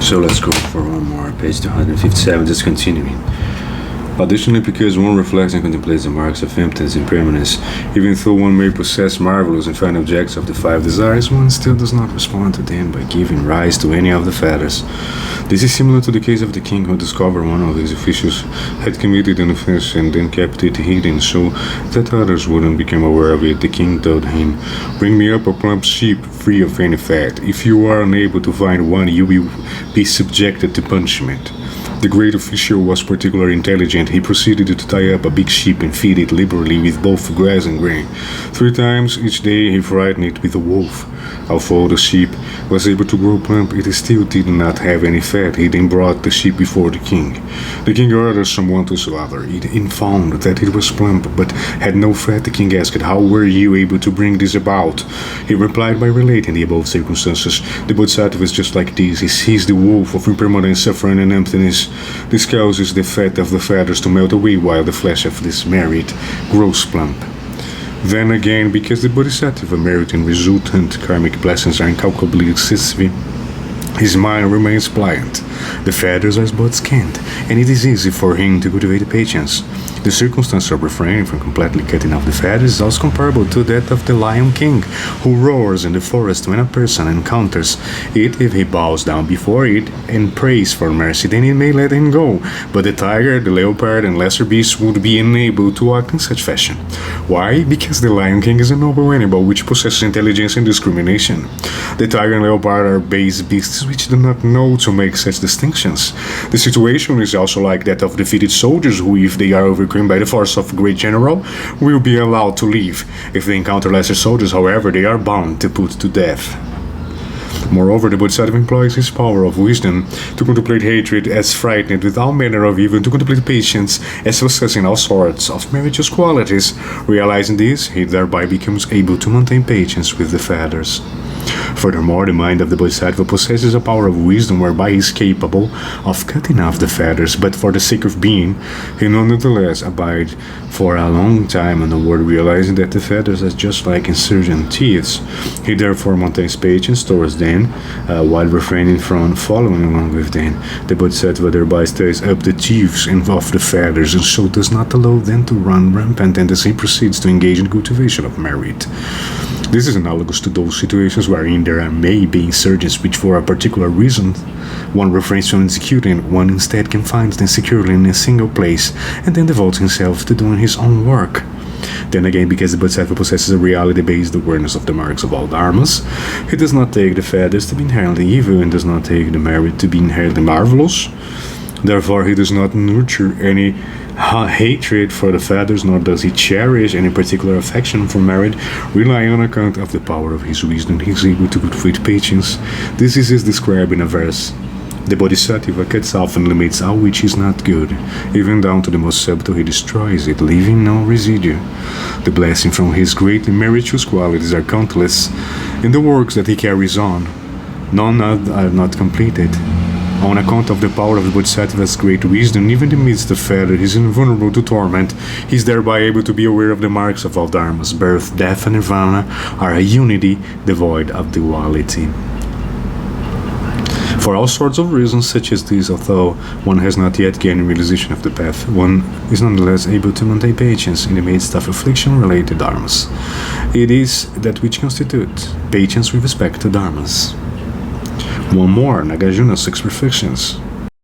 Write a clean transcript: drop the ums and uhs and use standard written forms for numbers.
So let's go for one more, page 257, just continuing. Additionally, because one reflects and contemplates the marks of emptiness and impermanence, even though one may possess marvelous and fine objects of the five desires, one still does not respond to them by giving rise to any of the fetters. This is similar to the case of the king who discovered one of his officials had committed an offense and then kept it hidden so that others wouldn't become aware of it. The king told him, "Bring me up a plump sheep free of any fat. If you are unable to find one, you will be subjected to punishment." The great official was particularly intelligent. He proceeded to tie up a big sheep and feed it liberally with both grass and grain. 3 times each day he frightened it with a wolf. Although the sheep was able to grow plump, it still did not have any fat. He then brought the sheep before the king. The king ordered someone to slaughter it and found that it was plump but had no fat. The king asked, "How were you able to bring this about?" He replied by relating the above circumstances. The Bodhisattva is just like this. He sees the wolf of impermanence, suffering, and emptiness. This causes the fat of the feathers to melt away while the flesh of this merit grows plump. Then again, because the Bodhisattva merit and resultant karmic blessings are incalculably excessive, his mind remains pliant. The feathers are but scant, and it is easy for him to cultivate patience. The circumstance of refraining from completely cutting off the feathers is also comparable to that of the lion king, who roars in the forest when a person encounters it. If he bows down before it and prays for mercy, then it may let him go. But the tiger, the leopard, and lesser beasts would be unable to act in such fashion. Why? Because the lion king is a noble animal which possesses intelligence and discrimination. The tiger and leopard are base beasts which do not know to make such distinctions. The situation is also like that of defeated soldiers who, if they are overcome by the force of a great general, will be allowed to live. If they encounter lesser soldiers, however, they are bound to put to death. Moreover, the Bodhisattva employs his power of wisdom to contemplate hatred as frightened with all manner of evil, to contemplate patience as possessing all sorts of meritorious qualities. Realizing this, he thereby becomes able to maintain patience with the feathers. Furthermore, the mind of the Bodhisattva possesses a power of wisdom whereby he is capable of cutting off the feathers, but for the sake of being, he nonetheless abide for a long time on the world, realizing that the feathers are just like insurgent teeth. He therefore maintains patience towards them, while refraining from following along with them. The Bodhisattva thereby stirs up the teeth of the feathers, and so does not allow them to run rampant, and thus he proceeds to engage in cultivation of merit. This is analogous to those situations wherein there may be insurgents which, for a particular reason, one refrains from executing, one instead confines them securely in a single place, and then devotes himself to doing his own work. Then again, because the Bodhisattva possesses a reality-based awareness of the marks of all dharmas, he does not take the feathers to be inherently evil and does not take the merit to be inherently marvelous. Therefore, he does not nurture any hatred for the feathers, nor does he cherish any particular affection for merit. Relying on account of the power of his wisdom, he is able to cultivate patience. This is described in a verse. The Bodhisattva cuts off and limits all which is not good, even down to the most subtle he destroys it, leaving no residue. The blessing from his greatly meritorious qualities are countless. In the works that he carries on, none are not completed. On account of the power of the Bodhisattva's great wisdom, even in the midst of feather, he is invulnerable to torment. He is thereby able to be aware of the marks of all dharmas. Birth, death, and nirvana are a unity devoid of duality. For all sorts of reasons such as these, although one has not yet gained realization of the path, one is nonetheless able to maintain patience in the midst of affliction-related dharmas. It is that which constitutes patience with respect to dharmas. One more, Nagarjuna Six Reflections.